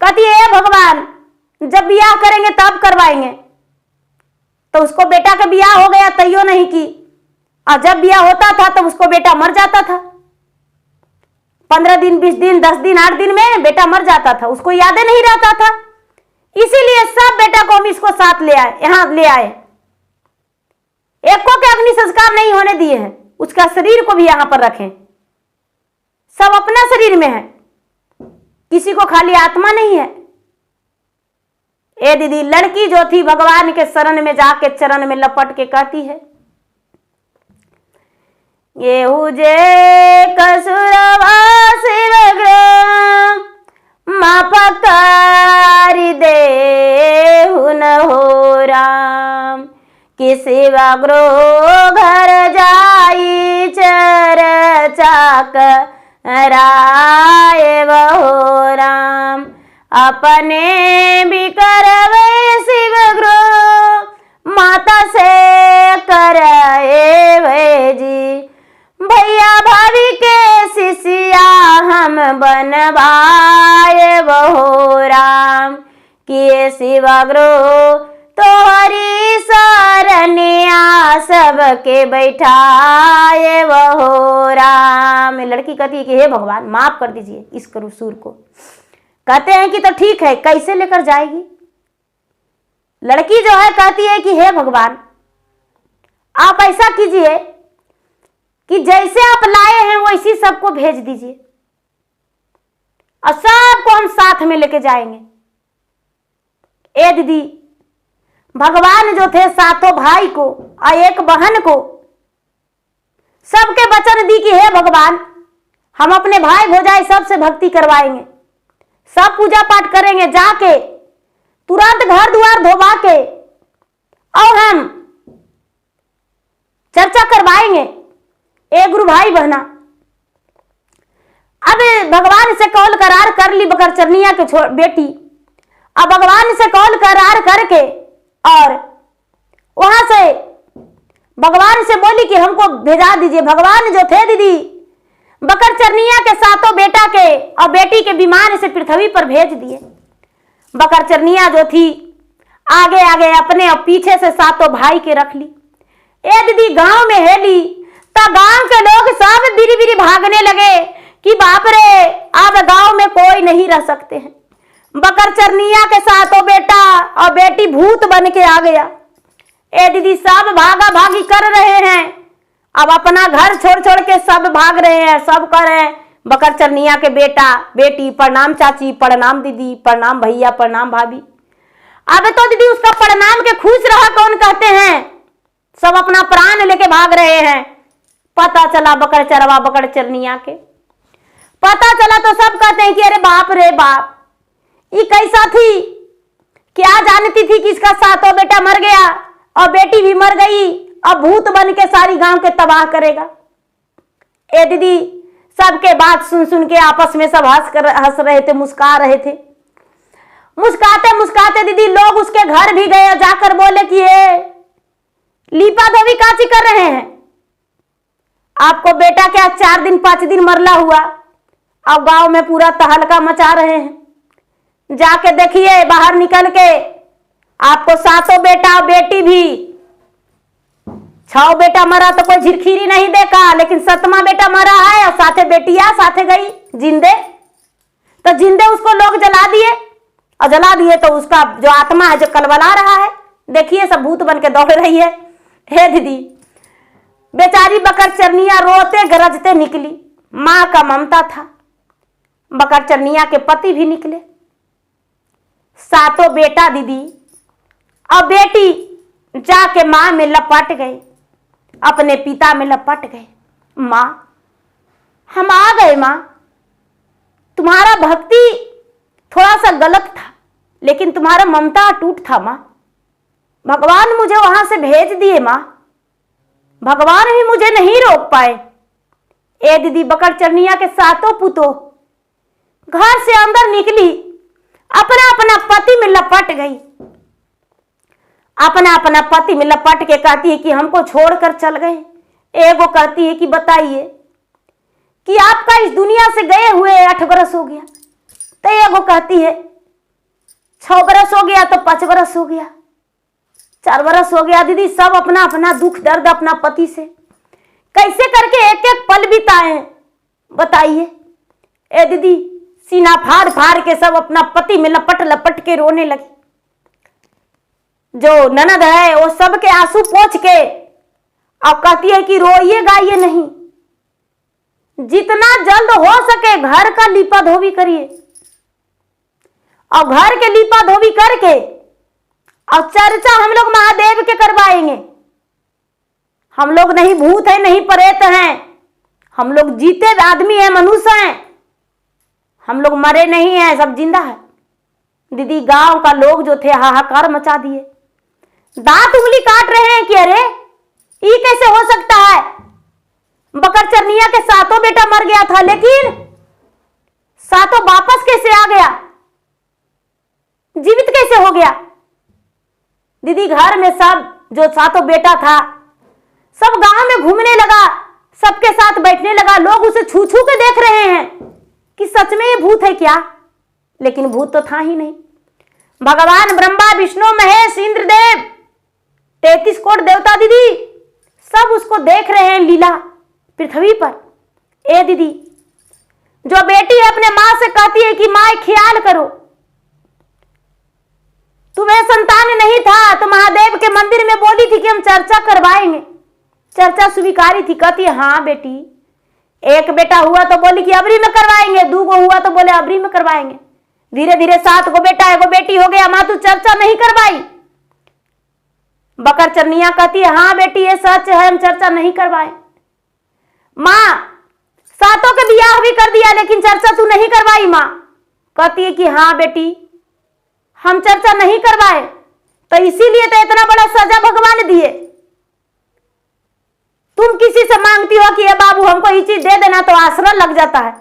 कहती है भगवान, जब ब्याह करेंगे तब करवाएंगे। तो उसको बेटा का ब्याह हो गया, तैयो नहीं की, और जब ब्याह होता था तो उसको बेटा मर जाता था। 15 दिन 20 दिन 10 दिन 8 दिन में बेटा मर जाता था, उसको यादें नहीं रहता था। इसीलिए सब बेटा को हम इसको साथ ले आए, यहां ले आए। एको के अग्नि संस्कार नहीं होने दिए हैं, उसका शरीर को भी यहां पर रखें। सब अपना शरीर में है, किसी को खाली आत्मा नहीं है। ए दीदी, लड़की जो थी भगवान के शरण में जाके चरण में लपट के कहती है, ये हुजे कसुरवा शिवग्राम मापकारी देहुन हो राम, कि शिवग्रो घर जाई चरचाक राय हो राम, अपने भी करवे शिवग्रो माता से करे भेजी, भैया भाभी के शिष्या हम बनवाए बहो राम, किए शिवग्रो तोहरी सरनिया सबके बैठाए बहो राम। लड़की कहती है कि हे भगवान, माफ कर दीजिए इस कसूर को। कहते हैं कि तो ठीक है, कैसे लेकर जाएगी। लड़की जो है कहती है कि हे भगवान, आप ऐसा कीजिए कि जैसे आप लाए हैं वैसी सबको भेज दीजिए, और सबको हम साथ में लेके जाएंगे। ए दीदी, भगवान जो थे सातों भाई को और एक बहन को सबके वचन दी कि हे भगवान, हम अपने भाई भौजाई सबसे भक्ति करवाएंगे, सब पूजा पाठ करेंगे, जाके तुरंत घर द्वार धोवा के और हम चर्चा करवाएंगे। ए गुरु भाई बहना, अब भगवान से कौल करार कर ली बकरचरनिया के बेटी। अब भगवान से कौल करार करके और वहां से भगवान से बोली कि हमको भेजा दीजिए। भगवान जो थे दीदी बकरचरनिया के सातों बेटा के और बेटी के विमान से पृथ्वी पर भेज दिए। बकरचरनिया जो थी आगे आगे अपने और पीछे से सातों भाई के रख ली। ए दीदी, गांव में हेली तो गांव के लोग सब बिरी बिरी भागने लगे कि बाप रे, अब गांव में कोई नहीं रह सकते हैं। बकरचरनिया के सातों बेटा और बेटी भूत बन के आ गया। ए दीदी, सब भागा भागी कर रहे हैं। अब अपना घर छोड़ छोड़ के सब भाग रहे हैं, सब कर रहे हैं। बकरचरनिया के बेटा बेटी प्रणाम चाची, प्रणाम दीदी, प्रणाम भैया, प्रणाम भाभी। अब तो दीदी उसका प्रणाम के खुश रहा कौन कहते हैं, सब अपना प्राण लेके भाग रहे हैं। पता चला बकरचरनिया के पता चला तो सब कहते हैं कि अरे बाप रे बाप, ये कैसा थी, क्या जानती थी कि इसका सातों बेटा मर गया और बेटी भी मर गई, अब भूत बन के सारी गांव के तबाह करेगा। ए दीदी, सबके बात सुन सुन के आपस में सब हंस रहे थे, मुस्कुरा रहे थे। मुस्कुराते मुस्कुराते दीदी लोग उसके घर भी गए और जाकर बोले कि ये लीपा धोबी काची कर रहे हैं, आपको बेटा क्या 4 दिन 5 दिन मरला हुआ, अब गांव में पूरा तहलका मचा रहे हैं। जाके देखिए बाहर निकल के, आपको सातों बेटा और बेटी भी, 6 बेटा मरा तो कोई झिरखीरी नहीं देखा, लेकिन 7वां बेटा मरा है और साथे बेटिया साथे गई जिंदे। तो जिंदे उसको लोग जला दिए और जला दिए तो उसका जो आत्मा है जो कलवला रहा है, देखिए सब भूत बन के दौड़ रही है। हे दीदी, बेचारी बकरचरनिया रोते गरजते निकली। मां का ममता था। बकरचरनिया के पति भी निकले। सातों बेटा दीदी और बेटी जाके मां में लपट गए, अपने पिता में लपट गए। मां, हम आ गए मां, तुम्हारा भक्ति थोड़ा सा गलत था, लेकिन तुम्हारा ममता अटूट था मां। भगवान मुझे वहां से भेज दिए मां, भगवान भी मुझे नहीं रोक पाए। ए दीदी, बकरचरनिया के सातों पुतों घर से अंदर निकली, अपना अपना पति में लपट गई। अपना अपना पति में लपट के कहती है कि हमको छोड़कर चल गए। एगो कहती है कि बताइए कि आपका इस दुनिया से गए हुए 8 बरस हो गया, तो एगो कहती है 6 बरस हो गया, तो 5 बरस हो गया, 4 बरस हो गया। दीदी सब अपना अपना दुख दर्द अपना पति से कैसे करके एक एक पल बिताए, बताइए। ए दीदी, सीना फाड़ फाड़ के सब अपना पति में लपट लपट के रोने लगी। जो ननद है वो सबके आंसू पोंछ के अब कहती है कि रोइए गाइए नहीं, जितना जल्द हो सके घर का लीपा धोबी करिए, और घर के लीपा धोबी करके और चर्चा हम लोग महादेव के करवाएंगे। हम लोग नहीं भूत है, नहीं प्रेत हैं, हम लोग जीते आदमी हैं, मनुष्य हैं, हम लोग मरे नहीं हैं, सब जिंदा है। दीदी गांव का लोग जो थे हाहाकार मचा दिए, दांत उंगली काट रहे हैं कि अरे ये कैसे हो सकता है, बकरचरनिया के सातों बेटा मर गया था, लेकिन सातों वापस कैसे आ गया, जीवित कैसे हो गया। दीदी घर में सब जो सातों बेटा था सब गांव में घूमने लगा, सबके साथ बैठने लगा, लोग उसे छू छू के देख रहे हैं कि सच में ये भूत है क्या, लेकिन भूत तो था ही नहीं। भगवान ब्रह्मा विष्णु महेश इंद्रदेव 33 कोटि देवता दीदी सब उसको देख रहे हैं लीला पृथ्वी पर। ए दीदी, जो बेटी अपने मां से कहती है कि मां ख्याल करो, तुम्हें संतान नहीं था तो महादेव के मंदिर में बोली थी कि हम चर्चा करवाएंगे, चर्चा स्वीकारी थी। कहती है हाँ बेटी, एक बेटा हुआ तो बोली कि अबरी में करवाएंगे, 2 गो हुआ तो बोले अबरी में करवाएंगे। धीरे धीरे 7 गो बेटा 1 गो बेटी हो गया। माँ तू चर्चा नहीं करवाई? बकर चरनिया कहती है हाँ बेटी ये सच है, हम चर्चा नहीं करवाए। माँ 7 के बियाह भी कर दिया लेकिन चर्चा तू नहीं करवाई? माँ कहती है कि हाँ बेटी हम चर्चा नहीं करवाए, तो इसीलिए तो इतना बड़ा सजा भगवान दिए। तुम किसी से मांगती हो कि ये बाबू हमको ये चीज दे देना, तो आसरा लग जाता है,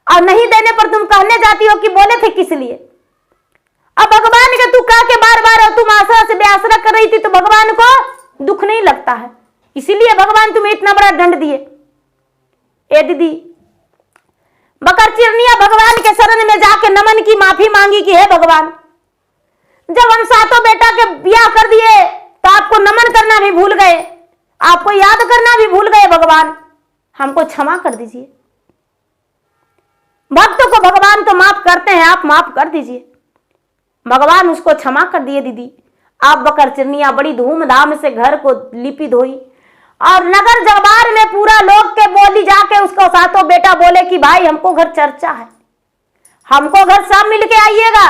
और नहीं देने पर तुम कहने जाती हो कि बोले थे किस लिए। अब भगवान के तू कह के बार बार और तुम आसरा से बेआसरा कर रही थी, तो भगवान को दुख नहीं लगता है, इसीलिए भगवान तुम्हें इतना बड़ा दंड दिए। ए दीदी, बकर चिरनिया भगवान के शरण में जाके नमन की, माफी मांगी कि हे भगवान, जब हम 7 बेटा के ब्याह कर दिए तो आपको नमन करना भी भूल गए, आपको याद करना भी भूल गए। भगवान हमको क्षमा कर दीजिए। भक्तों को भगवान तो माफ करते हैं, आप माफ कर दीजिए। भगवान उसको क्षमा कर दिए। दीदी आप बकर चिरनिया बड़ी धूमधाम से घर को लिपि धोई और नगर जबार में पूरा लोग के बोली जाके उसको 7 बेटा बोले कि भाई हमको घर चर्चा है, हमको घर सब मिल के आइएगा।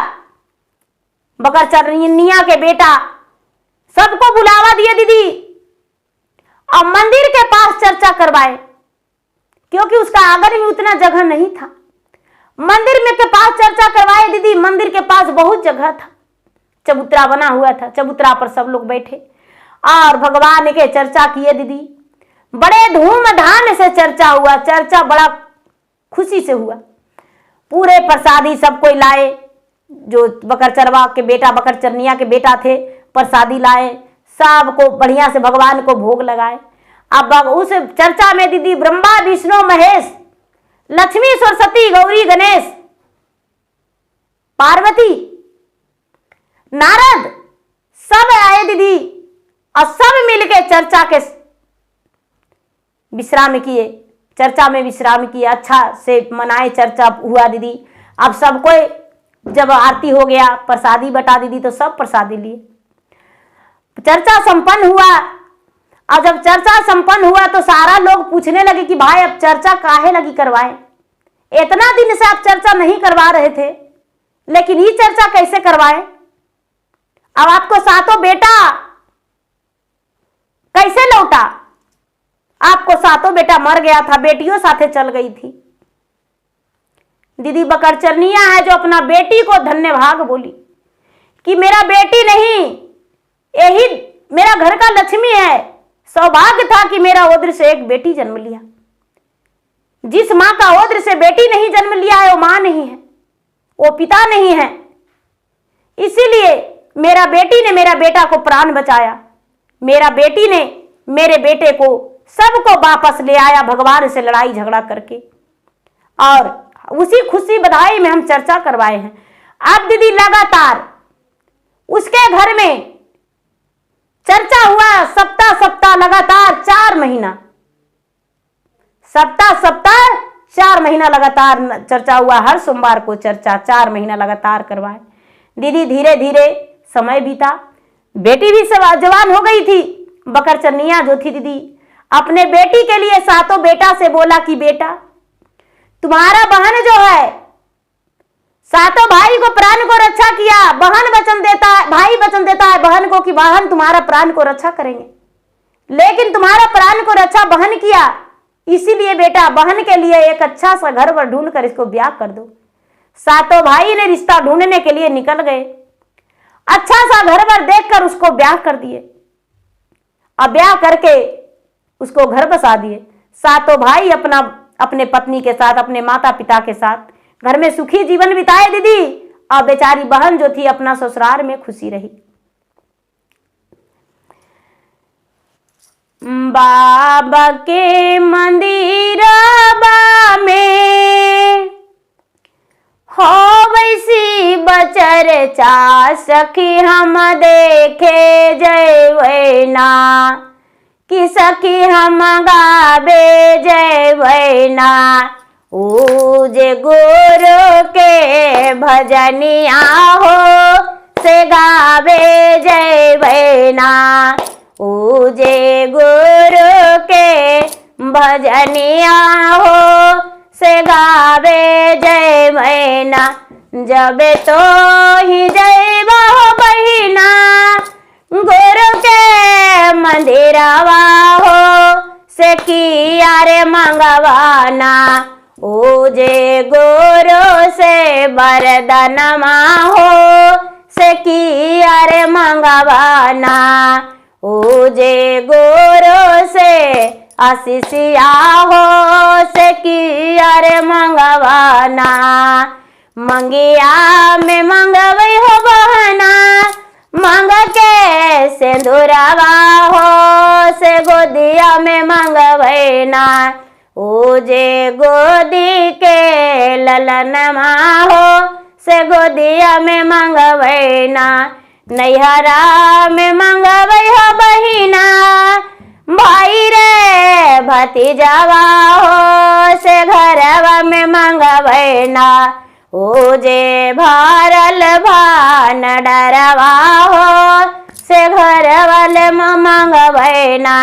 बकर चिरनिया के बेटा सबको बुलावा दिए दीदी, और मंदिर के पास चर्चा करवाए, क्योंकि उसका आंगन में उतना जगह नहीं था। मंदिर में के पास चर्चा करवाए दीदी। मंदिर के पास बहुत जगह था, चबूतरा बना हुआ था, चबूतरा पर सब लोग बैठे और भगवान के चर्चा किए दीदी। बड़े धूमधाम से चर्चा हुआ, चर्चा बड़ा खुशी से हुआ। पूरे प्रसादी सब कोई लाए, जो बकर चरवा के बेटा बकर चरनिया के बेटा थे प्रसादी लाए, सबको बढ़िया से भगवान को भोग लगाए। अब उस चर्चा में दीदी ब्रह्मा विष्णु महेश, लक्ष्मी सरस्वती गौरी गणेश पार्वती नारद सब आए दीदी, और सब मिलके चर्चा के विश्राम किए, चर्चा में विश्राम किए, अच्छा से मनाए, चर्चा हुआ दीदी। अब सब कोई जब आरती हो गया, प्रसादी बटा दीदी, तो सब प्रसादी लिए। चर्चा संपन्न हुआ, और जब चर्चा संपन्न हुआ तो सारा लोग पूछने लगे कि भाई अब चर्चा काहे लगी करवाए, इतना दिन से आप चर्चा नहीं करवा रहे थे, लेकिन ये चर्चा कैसे करवाए? अब आपको 7 बेटा कैसे लौटा? आपको 7 बेटा मर गया था, बेटियों साथे चल गई थी। दीदी बकर चरनिया है जो अपना बेटी को धन्य भाग बोली कि मेरा बेटी नहीं, यही मेरा घर का लक्ष्मी है। सौभाग्य था कि मेरा ओद्र से एक बेटी जन्म लिया। जिस माँ का ओद्र से बेटी नहीं जन्म लिया है वो माँ नहीं है, वो पिता नहीं है। इसीलिए मेरा बेटी ने मेरा बेटा को प्राण बचाया, मेरा बेटी ने मेरे बेटे को सबको वापस ले आया भगवान से लड़ाई झगड़ा करके, और उसी खुशी बधाई में हम चर्चा करवाए हैं। अब दीदी लगातार उसके घर में चर्चा हुआ, सप्ताह लगातार 4 महीना, सप्ताह 4 महीना लगातार चर्चा हुआ। हर सोमवार को चर्चा 4 महीना लगातार करवाए दीदी। धीरे धीरे समय बीता, बेटी भी जवान हो गई थी। बकर चरनिया जो थी दीदी अपने बेटी के लिए 7 बेटा से बोला कि बेटा तुम्हारा बहन जो है, 7 भाई को प्राण को रक्षा किया, बहन वचन देता है, भाई वचन देता है बहन को कि बहन तुम्हारा प्राण को रक्षा करेंगे, लेकिन तुम्हारा प्राण को रक्षा बहन किया, इसीलिए बेटा बहन के लिए एक अच्छा सा घर वर ढूंढ कर इसको ब्याह कर दो। 7 भाई ने रिश्ता ढूंढने के लिए निकल गए, अच्छा सा घर वर देखकर उसको ब्याह कर दिए, अब ब्याह करके उसको घर बसा दिए। 7 भाई अपने पत्नी के साथ, अपने माता पिता के साथ घर में सुखी जीवन बिताए दीदी, और बेचारी बहन जो थी अपना ससुराल में खुशी रही। बाबा के मंदिर में हो वैसी बचर्चा सखी हम देखे जैवना, कि सखी हम गावे जैवना। ओ जे गुरु के भजनिया हो से गावे जैवना, ओ जे गुरु के भजनिया हो से गावे जय मैना जबे तो ही जय बहिना गुरु के मंदिरवा हो से किया रे मंगवाना ओ जे गुरु से वरदानमा हो से किया रे मंगवाना ओ जे गुरु से आशीषिया हो से किया रे मंगवाना मंगिया में मंगवई हो बहना मंग के सिंदूरवा हो से गोदिया में मंगवैना ओ जे गोदी के ललनमा हो से गोदिया में मंगवैना नैहरा में मंगवई हो बहिना भाई रे भतीजावा हो से घरवा में मंगवैना ओ जे भारल भान डरवा हो से घरवल मंगवैना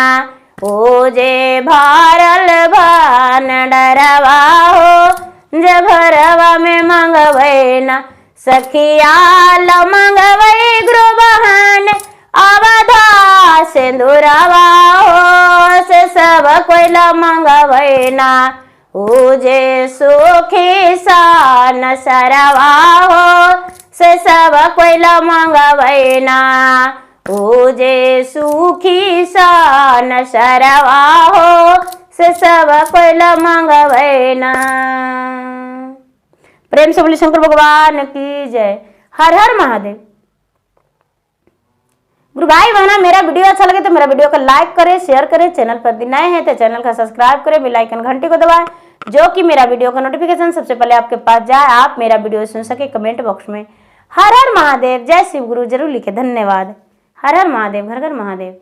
ओ जे भारल भान डरवा हो जे घरवा में मंगवैना सखिया ल मंगवई गुरु बहन अवधा सिंदूरवा हो से सब कोई ल मंगवैना ओ जे सुखी सान सरवा हो से सब कोई ल मंगवैना ओ जे सुखी सान सरवा हो से सब कोई ल मंगवैना। प्रेम से बोली शंकर भगवान की जय। हर हर महादेव। गुरु भाई बहना मेरा वीडियो अच्छा लगे तो मेरा वीडियो को लाइक करें, शेयर करें, चैनल पर नए हैं तो चैनल का सब्सक्राइब करें, बेल आइकन घंटी को दबाएं जो कि मेरा वीडियो का नोटिफिकेशन सबसे पहले आपके पास जाए, आप मेरा वीडियो सुन सके। कमेंट बॉक्स में हर हर महादेव जय शिव गुरु जरूर लिखे। धन्यवाद। हर हर महादेव, घर घर महादेव।